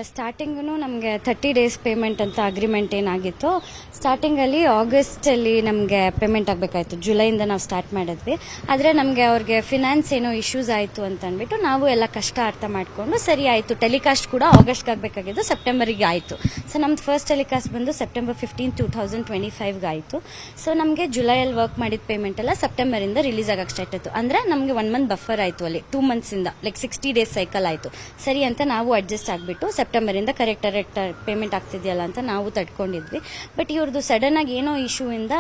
Starting ನಮಗೆ 30 days payment ಅಂತ agreement ಏನಾಗಿತ್ತು. ಸ್ಟಾರ್ಟಿಂಗಲ್ಲಿ ಆಗಸ್ಟಲ್ಲಿ ನಮಗೆ ಪೇಮೆಂಟ್ ಆಗಬೇಕಾಯಿತು. ಜುಲೈಯಿಂದ ನಾವು ಸ್ಟಾರ್ಟ್ ಮಾಡಿದ್ವಿ. ಆದರೆ ನಮಗೆ ಅವ್ರಿಗೆ ಫಿನಾನ್ಸ್ ಏನೋ ಇಶ್ಯೂಸ್ ಆಯಿತು ಅಂತ ಅಂದ್ಬಿಟ್ಟು ನಾವು ಎಲ್ಲ ಕಷ್ಟ ಅರ್ಥ ಮಾಡಿಕೊಂಡು ಸರಿ ಆಯಿತು. ಟೆಲಿಕಾಸ್ಟ್ ಕೂಡ ಆಗಸ್ಟ್ಗೆ ಆಗಬೇಕಾಗಿದ್ದು ಸೆಪ್ಟೆಂಬರಿಗೆ ಆಯಿತು. ಸೊ ನಮ್ದು ಫಸ್ಟ್ ಟೆಲಿಕಾಸ್ಟ್ ಬಂದು ಸೆಪ್ಟೆಂಬರ್ 15, 2025 ಆಯಿತು. ಸೊ ನಮಗೆ ಜುಲೈಯಲ್ಲಿ ವರ್ಕ್ ಮಾಡಿದ ಪೇಮೆಂಟ್ ಎಲ್ಲ ಸೆಪ್ಟೆಂಬರಿಂದ ರಿಲೀಸ್ ಆಗಕ್ಕೆ ಸ್ಟಾರ್ಟ್ ಆಯಿತು. ಅಂದರೆ ನಮಗೆ 1 ಮಂತ್ ಬಫರ್ ಆಯಿತು. ಅಲ್ಲಿ 2 ಮಂತ್ಸಿಂದ 60 ಡೇಸ್ ಸೈಕಲ್ ಆಯಿತು. ಸರಿ ಅಂತ ನಾವು ಅಡ್ಜಸ್ಟ್ ಆಗಿಬಿಟ್ಟು ಸೆಪ್ಟೆಂಬರಿಂದ ಕರೆಕ್ಟ್ ಪೇಮೆಂಟ್ ಆಗ್ತಿದೆಯಲ್ಲ ಅಂತ ನಾವು ತಡ್ಕೊಂಡಿದ್ವಿ. ಬಟ್ ಇವ್ರದ್ದು ಸಡನ್ ಆಗಿ ಏನೋ ಇಶ್ಯೂ ಇಂದ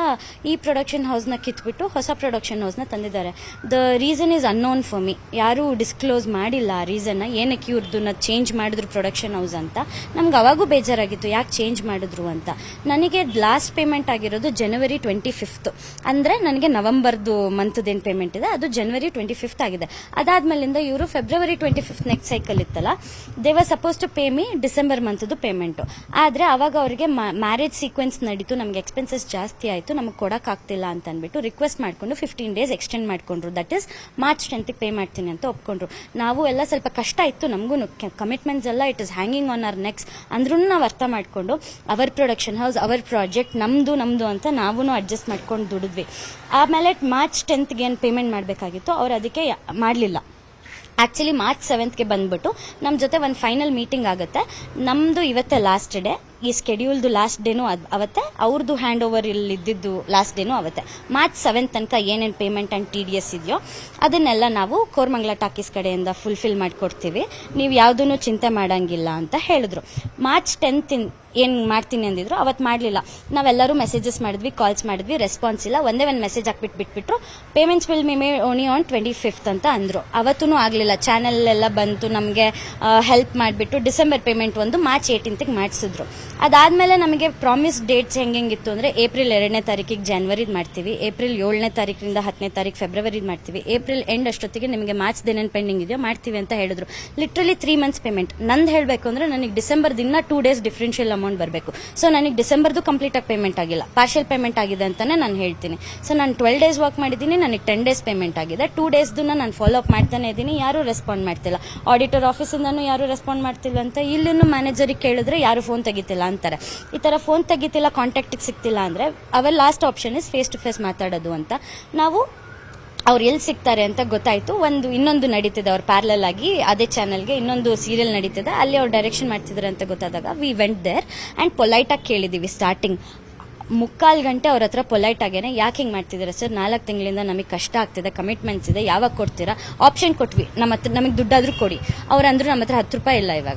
ಈ ಪ್ರೊಡಕ್ಷನ್ ಹೌಸ್ನ ಕಿತ್ಬಿಟ್ಟು ಹೊಸ ಪ್ರೊಡಕ್ಷನ್ ಹೌಸ್ನ ತಂದಿದ್ದಾರೆ. The reason is unknown for me. ಯಾರೂ ಡಿಸ್ಕ್ಲೋಸ್ ಮಾಡಿಲ್ಲ ಆ ರೀಸನ್ನ, ಏನಕ್ಕೆ ಇವ್ರದ್ದನ್ನ ಚೇಂಜ್ ಮಾಡಿದ್ರು ಪ್ರೊಡಕ್ಷನ್ ಹೌಸ್ ಅಂತ. ನಮ್ಗೆ ಅವಾಗೂ ಬೇಜಾರಾಗಿತ್ತು ಯಾಕೆ ಚೇಂಜ್ ಮಾಡಿದ್ರು ಅಂತ. ನನಗೆ ಲಾಸ್ಟ್ ಪೇಮೆಂಟ್ ಆಗಿರೋದು ಜನವರಿ 25, ಅಂದರೆ ನನಗೆ ನವೆಂಬರ್ದು ಮಂತ್ದೇನು ಪೇಮೆಂಟ್ ಇದೆ ಅದು ಜನವರಿ 25 ಆಗಿದೆ. ಅದಾದ್ಮೇಲಿಂದ ಇವರು ಫೆಬ್ರವರಿ 25 ನೆಕ್ಸ್ಟ್ ಸೈಕಲ್ ಇತ್ತಲ್ಲ, they were suppose to pay me December ಮಂತ್ದು ಪೇಮೆಂಟು. ಆದರೆ ಅವಾಗ ಅವರಿಗೆ ಮ್ಯಾರೇಜ್ ಸೀಕ್ವೆನ್ಸ್ ನಡೀತು, ನಮಗೆ ಎಕ್ಸ್ಪೆನ್ಸಸ್ ಜಾಸ್ತಿ ಆಯಿತು, ನಮಗೆ ಕೊಡೋಕ್ಕಾಗ್ತಿಲ್ಲ ಅಂತ ಅಂದ್ಬಿಟ್ಟು ರಿಕ್ವೆಸ್ಟ್ ಮಾಡಿಕೊಂಡು 15 ಡೇಸ್ ಎಕ್ಸ್ಟೆಂಡ್ ಮಾಡಿಕೊಂಡ್ರು. ದಟ್ ಈಸ್ ಮಾರ್ಚ್ 10ಗೆ ಪೇ ಮಾಡ್ತೀನಿ ಅಂತ ಒಪ್ಕೊಂಡ್ರು. ನಾವು ಎಲ್ಲ ಸ್ವಲ್ಪ ಕಷ್ಟ ಇತ್ತು, ನಮಗೂ ಕಮಿಟ್ಮೆಂಟ್ಸ್ ಎಲ್ಲ it is hanging on our next. ಅಂದ್ರೂ ನಾವು ಅರ್ಥ ಮಾಡಿಕೊಂಡು our production house our project ನಮ್ದು ಅಂತ ನಾವು ಅಡ್ಜಸ್ಟ್ ಮಾಡ್ಕೊಂಡು ದುಡಿದ್ವಿ. ಆಮೇಲೆ ಮಾರ್ಚ್ 10ಗೆ ಏನು ಪೇಮೆಂಟ್ ಮಾಡಬೇಕಾಗಿತ್ತು ಅವ್ರು ಅದಕ್ಕೆ ಮಾಡಲಿಲ್ಲ. ಆ್ಯಕ್ಚುಲಿ ಮಾರ್ಚ್ 7ಗೆ ಬಂದ್ಬಿಟ್ಟು ನಮ್ಮ ಜೊತೆ ಒಂದು ಫೈನಲ್ ಮೀಟಿಂಗ್ ಆಗುತ್ತೆ. ನಮ್ಮದು ಇವತ್ತೇ ಲಾಸ್ಟ್ ಡೇ, ಈ ಸ್ಕೆಡ್ಯೂಲ್ದು ಲಾಸ್ಟ್ ಡೇನೂ ಅವತ್ತೆ, ಅವ್ರದ್ದು ಹ್ಯಾಂಡ್ ಓವರ್ ಇಲ್ಲಿ ಇದ್ದಿದ್ದು ಲಾಸ್ಟ್ ಡೇನೂ ಅವತ್ತೆ. ಮಾರ್ಚ್ 7 ತನಕ ಏನೇನು ಪೇಮೆಂಟ್ ಆ್ಯಂಡ್ TDS ಇದೆಯೋ ಅದನ್ನೆಲ್ಲ ನಾವು ಕೋರ್ಮಂಗ್ಲ ಟಾಕೀಸ್ ಕಡೆಯಿಂದ ಫುಲ್ಫಿಲ್ ಮಾಡಿಕೊಡ್ತೀವಿ, ನೀವು ಯಾವುದೂ ಚಿಂತೆ ಮಾಡೋಂಗಿಲ್ಲ ಅಂತ ಹೇಳಿದ್ರು. ಮಾರ್ಚ್ 10 ಏನು ಮಾಡ್ತೀನಿ ಅಂದಿದ್ರು, ಅವತ್ತು ಮಾಡಲಿಲ್ಲ. ನಾವೆಲ್ಲರೂ ಮೆಸೇಜಸ್ ಮಾಡಿದ್ವಿ, ಕಾಲ್ಸ್ ಮಾಡಿದ್ವಿ, ರೆಸ್ಪಾನ್ಸ್ ಇಲ್ಲ. ಒಂದೇ ಒಂದು ಮೆಸೇಜ್ ಬಿಟ್ಬಿಟ್ರು, payments will may only on 25 ಅಂತ ಅಂದರು. ಅವತ್ತೂ ಆಗಲಿಲ್ಲ. ಚಾನಲ್ಲೆಲ್ಲ ಬಂತು, ನಮಗೆ ಹೆಲ್ಪ್ ಮಾಡಿಬಿಟ್ಟು ಡಿಸೆಂಬರ್ ಪೇಮೆಂಟ್ ಒಂದು ಮಾರ್ಚ್ 18ಗೆ ಮಾಡಿಸಿದ್ರು. ಅದಾದಮೇಲೆ ನಮಗೆ ಪ್ರಾಮಿಸ್ ಡೇಟ್ಸ್ ಹೆಂಗಿತ್ತು ಅಂದರೆ ಏಪ್ರಿಲ್ 2ನೇ ತಾರೀಕಿಗೆ ಜಾನ್ವರಿದು ಮಾಡ್ತೀವಿ, ಏಪ್ರಿಲ್ 7ನೇ ತಾರೀಕಿನಿಂದ 10ನೇ ತಾರೀಕು ಫೆಬ್ರವರಿದು ಮಾಡ್ತೀವಿ, ಏಪ್ರಿಲ್ ಎಂಡ್ ಅಷ್ಟೊತ್ತಿಗೆ ನಿಮಗೆ ಮಾರ್ಚ್ ಏನೇನು ಪೆಂಡಿಂಗ್ ಇದೆಯೋ ಮಾಡ್ತೀವಿ ಅಂತ ಹೇಳಿದ್ರು. Literally 3 months payment. ನಂದು ಹೇಳಬೇಕು ಅಂದರೆ ನನಗೆ ಡಿಸೆಂಬರ್ ದಿನ 2 ಡೇಸ್ ಡಿಫ್ರೆನ್ಷಿಯಲ್ ಅಮೌಂಟ್ ಬರಬೇಕು. ಸೊ ನನಗೆ ಡಿಸೆಂಬರ್ದು ಕಂಪ್ಲೀಟ್ ಆಗಿ ಪೇಮೆಂಟ್ ಆಗಿಲ್ಲ, ಪಾರ್ಷಿಯಲ್ ಪೇಮೆಂಟ್ ಆಗಿದೆ ಅಂತಾನೆ ನಾನು ಹೇಳ್ತೀನಿ. ಸೊ ನಾನು 12 ಡೇಸ್ ವರ್ಕ್ ಮಾಡಿದ್ದೀನಿ, ನನಗೆ 10 ಡೇಸ್ ಪೇಮೆಂಟ್ ಆಗಿದೆ. 2 ಡೇಸ್ದು ನಾನು ಫಾಲೋ ಅಪ್ ಮಾಡ್ತಾನೆ ಇದ್ದೀನಿ, ಯಾರೂ ರೆಸ್ಪಾಂಡ್ ಮಾಡ್ತಿಲ್ಲ. ಆಡಿಟರ್ ಆಫೀಸಿಂದನೂ ಯಾರೂ ರೆಸ್ಪಾಂಡ್ ಮಾಡ್ತಿಲ್ಲ ಅಂತ, ಇಲ್ಲೂ ಮ್ಯಾನೇಜರಿಗೆ ಕೇಳಿದ್ರೆ ಯಾರು ಫೋನ್ ತೆಗಿತಿಲ್ಲ ಅಂತಾರೆ. ಈ ಥರ ಫೋನ್ ತೆಗಿತಿಲ್ಲ, ಕಾಂಟ್ಯಾಕ್ಟಿಗೆ ಸಿಗ್ತಿಲ್ಲ ಅಂದರೆ our last option is face to face ಮಾತಾಡೋದು ಅಂತ. ನಾವು ಅವ್ರು ಎಲ್ಲಿ ಸಿಗ್ತಾರೆ ಅಂತ ಗೊತ್ತಾಯಿತು. ಇನ್ನೊಂದು ನಡೀತಿದೆ ಅವ್ರು ಪ್ಯಾರಲಲ್ ಆಗಿ ಅದೇ ಚಾನಲ್ಗೆ ಇನ್ನೊಂದು ಸೀರಿಯಲ್ ನಡೀತಿದೆ, ಅಲ್ಲಿ ಅವ್ರು ಡೈರೆಕ್ಷನ್ ಮಾಡ್ತಿದ್ದಾರೆ ಅಂತ ಗೊತ್ತಾದಾಗ ವಿ ವೆಂಟ್ ದೇರ್ ಆ್ಯಂಡ್ ಪೊಲೈಟಾಗಿ ಕೇಳಿದ್ದೀವಿ. ಸ್ಟಾರ್ಟಿಂಗ್ 3/4 ಗಂಟೆ ಅವ್ರ ಹತ್ರ ಪೊಲೈಟ್ ಆಗೇನೆ, ಯಾಕೆ ಹಿಂಗೆ ಮಾಡ್ತಿದ್ದೀರಾ ಸರ್, 4 ತಿಂಗಳಿಂದ ನಮಗೆ ಕಷ್ಟ ಆಗ್ತಿದೆ, ಕಮಿಟ್ಮೆಂಟ್ಸ್ ಇದೆ, ಯಾವಾಗ ಕೊಡ್ತೀರಾ, ಆಪ್ಷನ್ ಕೊಟ್ವಿ, ನಮಗೆ ದುಡ್ಡಾದರೂ ಕೊಡಿ. ಅವ್ರಂದ್ರು ನಮ್ಮ ಹತ್ರ 10 ರೂಪಾಯಿ ಇಲ್ಲ ಇವಾಗ.